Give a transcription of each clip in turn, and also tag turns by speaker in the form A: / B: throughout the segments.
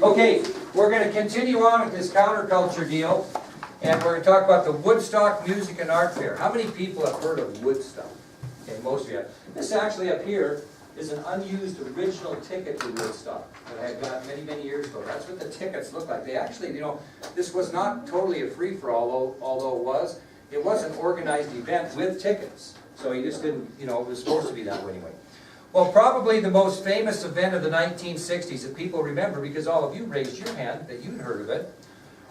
A: Okay, we're going to continue on with this counterculture deal, and we're going to talk about the Woodstock Music and Art Fair. How many people have heard of Woodstock? Okay, most of you have. This actually up here is an unused original ticket to Woodstock that I had got many, many years ago. That's what the tickets look like. They actually, this was not totally a free-for-all, although it was an organized event with tickets. So you just didn't, it was supposed to be that way anyway. Well, probably the most famous event of the 1960s that people remember, because all of you raised your hand that you'd heard of it,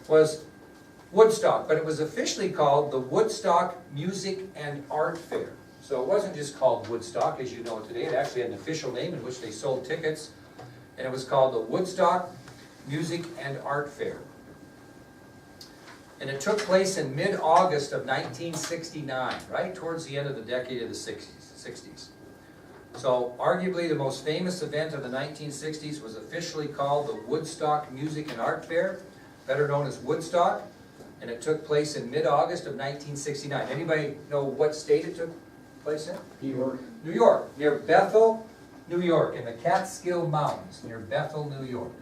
A: was Woodstock. But it was officially called the Woodstock Music and Art Fair. So it wasn't just called Woodstock, as you know today. It actually had an official name in which they sold tickets. And it was called the Woodstock Music and Art Fair. And it took place in mid-August of 1969, right towards the end of the decade of the 60s. So, arguably the most famous event of the 1960s was officially called the Woodstock Music and Art Fair, better known as Woodstock, and it took place in mid-August of 1969. Anybody know what state it took place in?
B: New York.
A: New York, near Bethel, New York, in the Catskill Mountains, near Bethel, New York.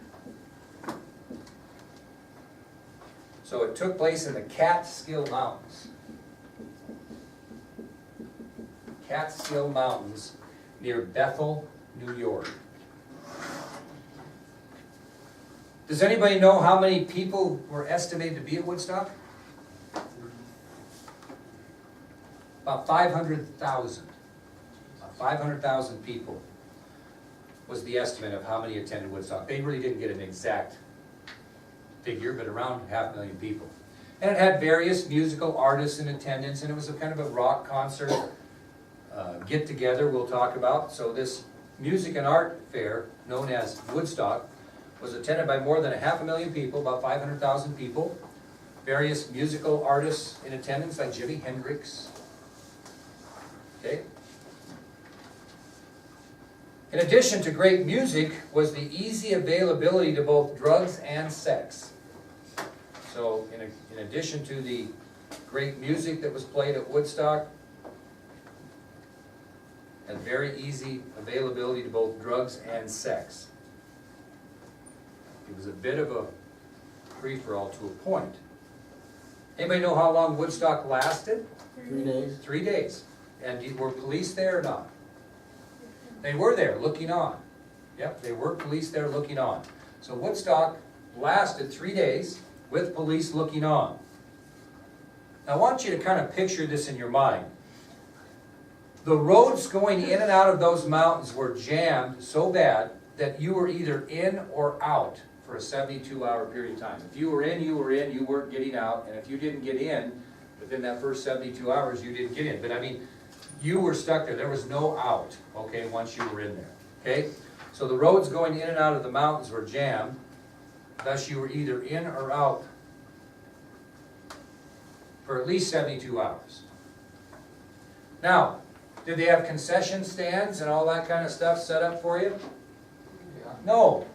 A: So it took place in the Catskill Mountains. Catskill Mountains, near Bethel, New York. Does anybody know how many people were estimated to be at Woodstock? About 500,000. About 500,000 people was the estimate of how many attended Woodstock. They really didn't get an exact figure, but around 500,000 people. And it had various musical artists in attendance, and it was a kind of a rock concert get-together we'll talk about. So this music and art fair, known as Woodstock, was attended by more than 500,000 people, about 500,000 people. Various musical artists in attendance, like Jimi Hendrix. Okay. In addition to great music, was the easy availability to both drugs and sex. So in addition to the great music that was played at Woodstock, and very easy availability to both drugs and sex. It was a bit of a free-for-all to a point. Anybody know how long Woodstock lasted?
B: 3 days.
A: 3 days. And were police there or not? They were there looking on. Yep, they were police there looking on. So Woodstock lasted 3 days with police looking on. Now I want you to kind of picture this in your mind. The roads going in and out of those mountains were jammed so bad that you were either in or out for a 72-hour period of time. If you were in, you were in, you weren't getting out, and if you didn't get in within that first 72 hours, you didn't get in. But I mean, you were stuck there. There was no out, okay, once you were in there, okay? So the roads going in and out of the mountains were jammed, thus you were either in or out for at least 72 hours. Now, did they have concession stands and all that kind of stuff set up for you? No.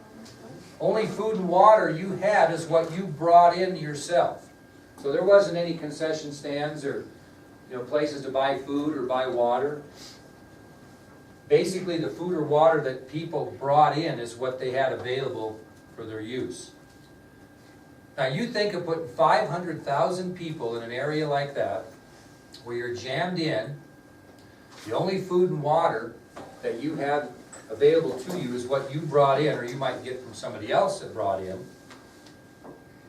A: Only food and water you had is what you brought in yourself. So there wasn't any concession stands or places to buy food or buy water. Basically, the food or water that people brought in is what they had available for their use. Now you think of putting 500,000 people in an area like that, where you're jammed in. The only food and water that you have available to you is what you brought in, or you might get from somebody else that brought in.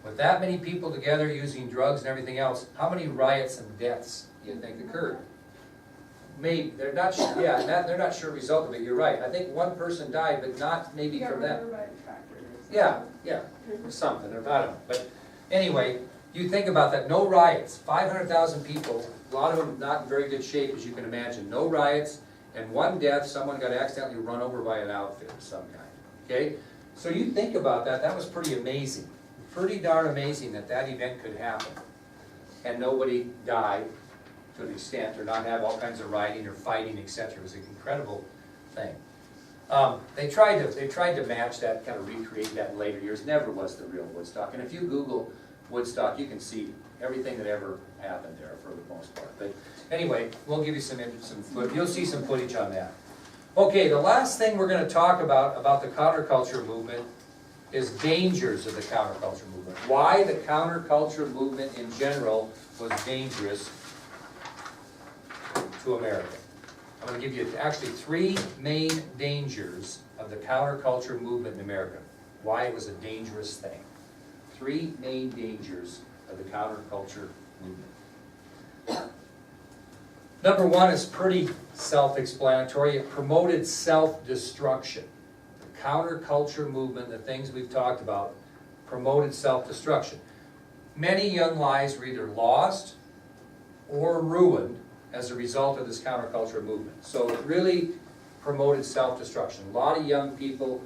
A: With that many people together using drugs and everything else, how many riots and deaths do you think occurred? Maybe they're not sure. Yeah, they're not sure the result of it. You're right. I think one person died, but not maybe from that. Yeah, something. I don't know. But anyway, you think about that. No riots. 500,000 people. A lot of them not in very good shape, as you can imagine. No riots, and one death. Someone got accidentally run over by an outfit of some kind. Okay, so you think about that. That was pretty amazing. Pretty darn amazing that that event could happen, and nobody died to an extent, or not have all kinds of rioting or fighting, etc. It was an incredible thing. They tried to match that, kind of recreate that in later years. Never was the real Woodstock. And if you Google Woodstock, you can see everything that ever happened there for the most part. But anyway, we'll give you some you'll see some footage on that. Okay, the last thing we're going to talk about the counterculture movement is dangers of the counterculture movement. Why the counterculture movement in general was dangerous to America. I'm going to give you actually 3 main dangers of the counterculture movement in America. Why it was a dangerous thing. 3 main dangers of the counterculture movement. Number 1 is pretty self-explanatory. It promoted self-destruction. The counterculture movement, the things we've talked about, promoted self-destruction. Many young lives were either lost or ruined as a result of this counterculture movement. So it really promoted self-destruction. A lot of young people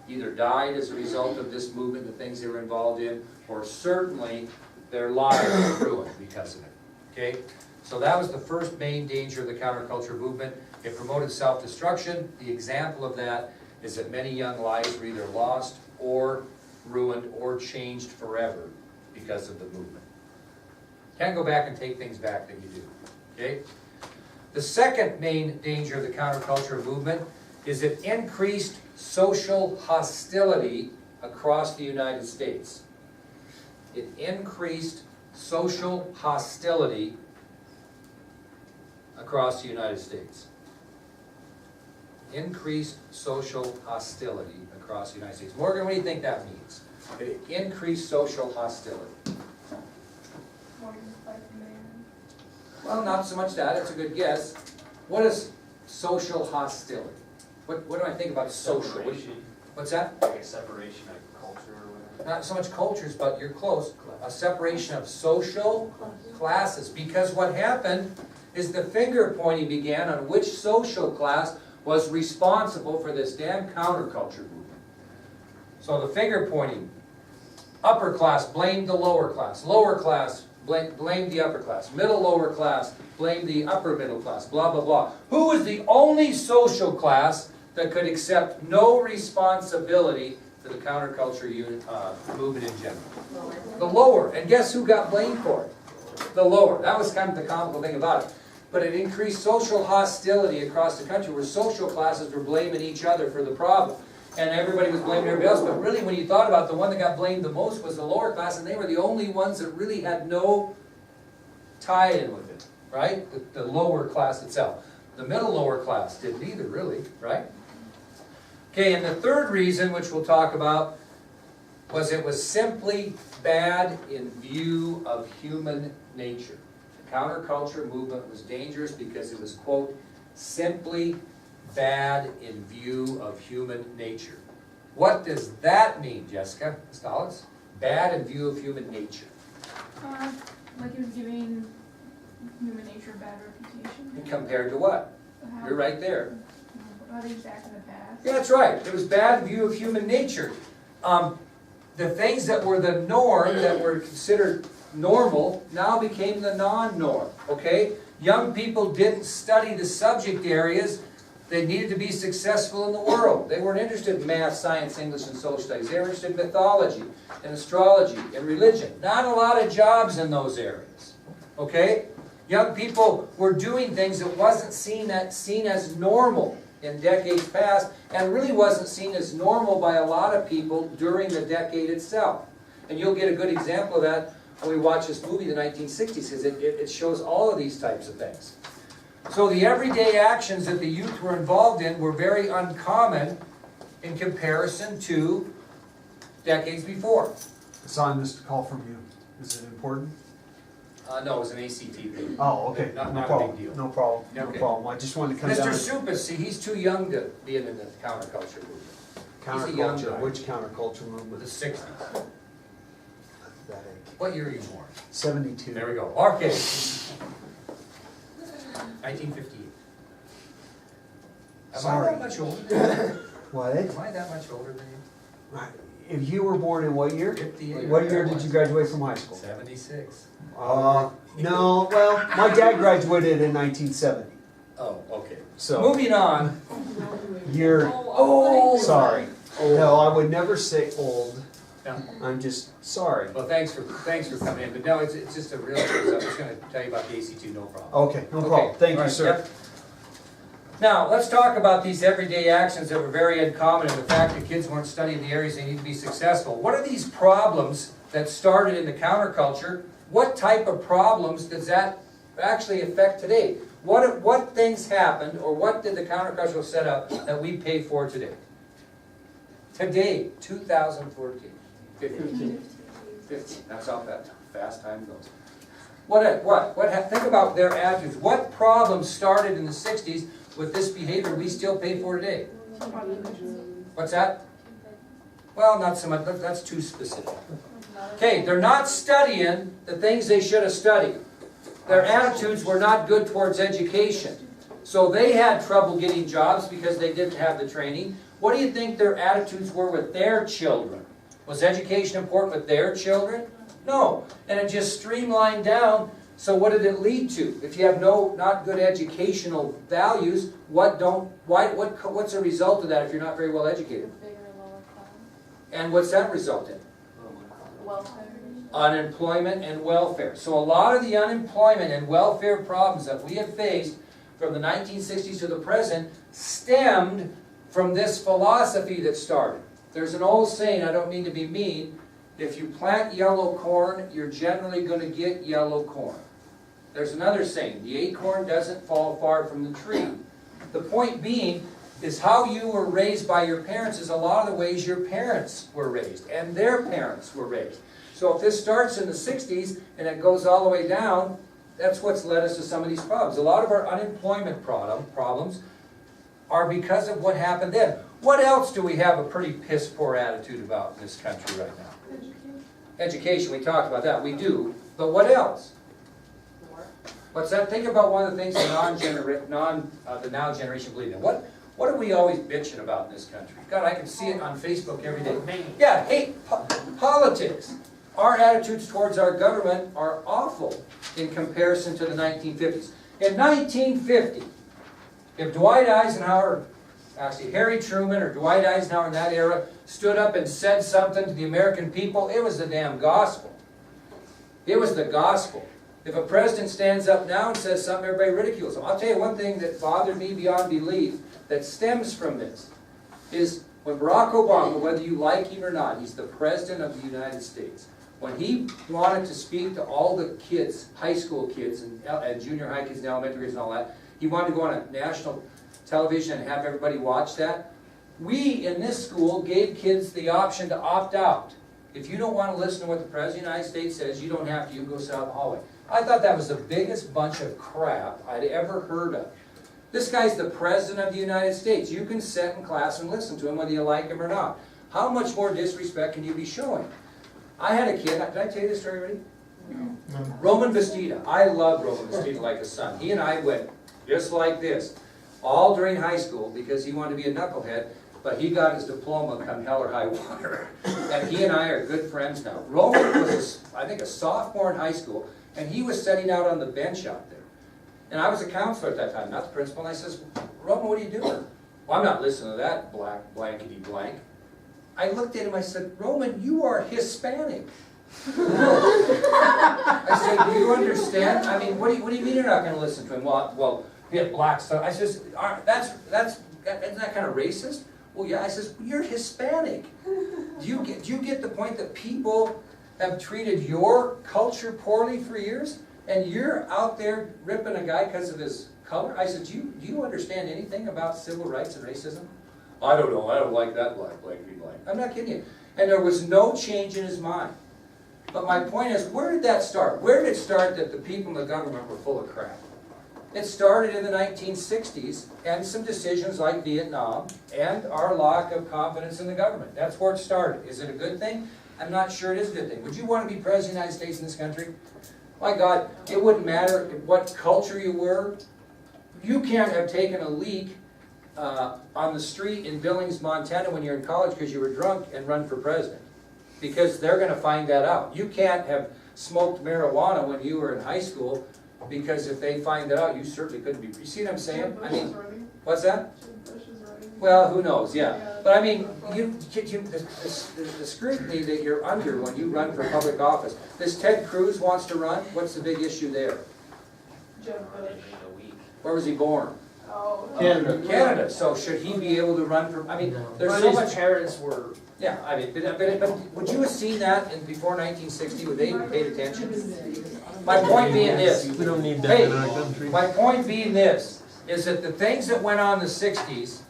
A: either died as a result of this movement, the things they were involved in, or certainly their lives were ruined because of it. Okay? So that was the first main danger of the counterculture movement. It promoted self-destruction. The example of that is that many young lives were either lost or ruined or changed forever because of the movement. Can't go back and take things back that you do. Okay? The second main danger of the counterculture movement is it increased social hostility across the United States. It increased social hostility across the United States. Increased social hostility across the United States. Morgan, what do you think that means? It increased social hostility. Well, not so much that. It's a good guess. What is social hostility? What do I think about social? What's that?
B: Like a separation of culture or whatever.
A: Not so much cultures, but you're close. A separation of social classes. Because what happened is the finger pointing began on which social class was responsible for this damn counterculture movement. So the finger pointing, upper class blamed the lower class, lower class blamed the upper class, middle lower class blamed the upper middle class, blah, blah, blah. Who was the only social class that could accept no responsibility for the counterculture movement in general? The lower. And guess who got blamed for it? The lower. That was kind of the comical thing about it. But it increased social hostility across the country where social classes were blaming each other for the problem. And everybody was blaming everybody else. But really, when you thought about it, the one that got blamed the most was the lower class, and they were the only ones that really had no tie-in with it, right? The lower class itself. The middle lower class didn't either, really, right? Okay, and the third reason, which we'll talk about, was it was simply bad in view of human nature. The counterculture movement was dangerous because it was, quote, simply bad in view of human nature. What does that mean, Jessica Stolitz? Bad in view of human nature.
C: Like it was giving human nature a bad reputation.
A: Compared to what? You're right there.
C: How they act in the past.
A: Yeah, that's right. It was bad in view of human nature. The things that were the norm, that were considered normal, now became the non-norm, okay? Young people didn't study the subject areas they needed to be successful in the world. They weren't interested in math, science, English, and social studies. They were interested in mythology, and astrology, and religion. Not a lot of jobs in those areas, okay? Young people were doing things that wasn't seen as normal in decades past, and really wasn't seen as normal by a lot of people during the decade itself. And you'll get a good example of that when we watch this movie, the 1960s, because it shows all of these types of things. So the everyday actions that the youth were involved in were very uncommon in comparison to decades before.
D: I saw I missed a call from you. Is it important?
A: No, it was an ACT thing.
D: Oh, okay.
A: Not
D: No
A: a
D: problem.
A: big deal.
D: No problem. No
A: Okay.
D: problem. I just wanted to come down.
A: Mr. Supis, see, he's too young to be in the counterculture movement. He's a young guy.
D: Counterculture. Which counterculture
A: With
D: movement?
A: the 60s.
D: Pathetic.
A: What year are you born?
D: 72.
A: There we go. Okay. 1958. Am I
D: Sorry.
A: that much older than you?
D: What?
A: Am I that much older than you?
D: If you were born in what year?
A: 58.
D: What year did you graduate from high school?
A: 76.
D: No, well, my dad graduated in 1970.
A: Oh, okay.
D: So,
A: Moving on.
D: you're,
A: Oh,
D: sorry. No, I would never say old.
A: Yeah.
D: I'm just sorry.
A: Well, thanks for coming in, but no, it's just a real, I was just going to tell you about the AC2, no problem.
D: Okay, no problem. Thank
A: All
D: you,
A: right,
D: sir.
A: yep. Now, let's talk about these everyday actions that were very uncommon and the fact that kids weren't studying the areas they need to be successful. What are these problems that started in the counterculture? What type of problems does that actually affect today? What things happened, or what did the counterculture set up that we pay for today? Today, 2014. 15. That's how fast time goes. Think about their attitudes. What problems started in the 60s with this behavior we still pay for today? What's that? Well, not so much. That's too specific. Okay, they're not studying the things they should have studied. Their attitudes were not good towards education. So they had trouble getting jobs because they didn't have the training. What do you think their attitudes were with their children? Was education important with their children? No. And it just streamlined down. So what did it lead to? If you have not good educational values, what's the result of that if you're not very well educated?
C: Bigger, lower class.
A: And what's that result in?
C: Welfare.
A: Unemployment and welfare. So a lot of the unemployment and welfare problems that we have faced from the 1960s to the present stemmed from this philosophy that started. There's an old saying, I don't mean to be mean, if you plant yellow corn, you're generally going to get yellow corn. There's another saying, the acorn doesn't fall far from the tree. The point being is how you were raised by your parents is a lot of the ways your parents were raised and their parents were raised. So if this starts in the 60s and it goes all the way down, that's what's led us to some of these problems. A lot of our unemployment problems are because of what happened then. What else do we have a pretty piss-poor attitude about in this country right now? Education, we talked about that. We do. But what else? What's that? Think about one of the things the now generation believe in. What are we always bitching about in this country? God, I can see it on Facebook every day. Yeah, hey, politics. Our attitudes towards our government are awful in comparison to the 1950s. In 1950, if Dwight Eisenhower, actually Harry Truman or Dwight Eisenhower in that era, stood up and said something to the American people, it was the damn gospel. It was the gospel. If a president stands up now and says something, everybody ridicules him. I'll tell you one thing that bothered me beyond belief that stems from this is when Barack Obama, whether you like him or not, he's the president of the United States. When he wanted to speak to all the kids, high school kids and junior high kids and elementary kids and all that, he wanted to go on a national television and have everybody watch that. We in this school gave kids the option to opt out. If you don't want to listen to what the President of the United States says, you don't have to. You can go sit out in the hallway. I thought that was the biggest bunch of crap I'd ever heard of. This guy's the President of the United States. You can sit in class and listen to him whether you like him or not. How much more disrespect can you be showing? I had a kid, did I tell you this story already? No. Roman Bastida. I love Roman Bastida like a son. He and I went just like this, all during high school because he wanted to be a knucklehead, but he got his diploma come hell or high water. And he and I are good friends now. Roman was, I think, a sophomore in high school, and he was sitting out on the bench out there. And I was a counselor at that time, not the principal, and I says, Roman, what are you doing? Well, I'm not listening to that blankety blank. I looked at him, I said, Roman, you are Hispanic. I said, do you understand? I mean, what do you mean you're not going to listen to him? Well, he had black stuff. I says, isn't that kind of racist? Well, yeah. I says, you're Hispanic. Do you get the point that people have treated your culture poorly for years, and you're out there ripping a guy because of his color? I said, do you understand anything about civil rights and racism? I don't know. I don't like that blankety blank. I'm not kidding you. And there was no change in his mind. But my point is, where did that start? Where did it start that the people in the government were full of crap? It started in the 1960s and some decisions like Vietnam and our lack of confidence in the government. That's where it started. Is it a good thing? I'm not sure it is a good thing. Would you want to be president of the United States in this country? My God, it wouldn't matter what culture you were. You can't have taken a leak on the street in Billings, Montana when you're in college because you were drunk and run for president. Because they're going to find that out. You can't have smoked marijuana when you were in high school because if they find that out, you certainly couldn't be. You see what I'm saying? I mean, what's that? Well, who knows, yeah. But I mean, the scrutiny that you're under when you run for public office. This Ted Cruz wants to run. What's the big issue there?
C: Jeb Bush.
A: Where was he born?
C: Oh.
A: Canada, so should he be able to run for, I mean, there's
E: But
A: so
E: his
A: much.
E: parents were,
A: Yeah, I mean, but would you have seen that in before 1960? Would they even paid attention? My point being this.
F: We don't need that in our country.
A: My point being this, is that the things that went on in the 60s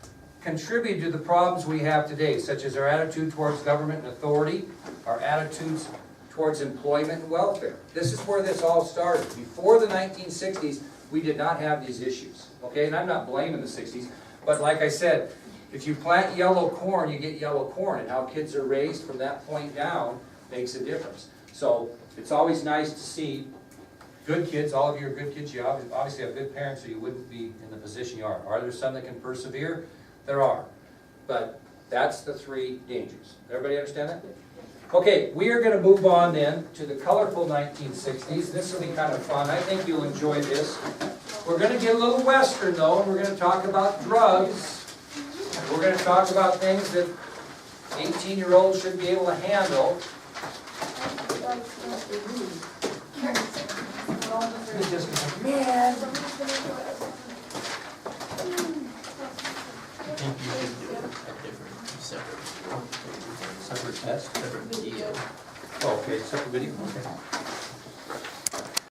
A: contribute to the problems we have today, such as our attitude towards government and authority, our attitudes towards employment and welfare. This is where this all started. Before the 1960s, we did not have these issues, okay? And I'm not blaming the 60s, but like I said, if you plant yellow corn, you get yellow corn, and how kids are raised from that point down makes a difference. So it's always nice to see good kids. All of you are good kids. You obviously have good parents, or you wouldn't be in the position you are. Are there some that can persevere? There are. But that's the three dangers. Everybody understand that? Okay, we are going to move on then to the colorful 1960s. This will be kind of fun. I think you'll enjoy this. We're going to get a little Western though, and we're going to talk about drugs. We're going to talk about things that 18-year-olds should be able to handle. Man.
F: I think you should do a different, separate
A: Separate test?
F: video.
A: Oh, okay, separate video? Okay.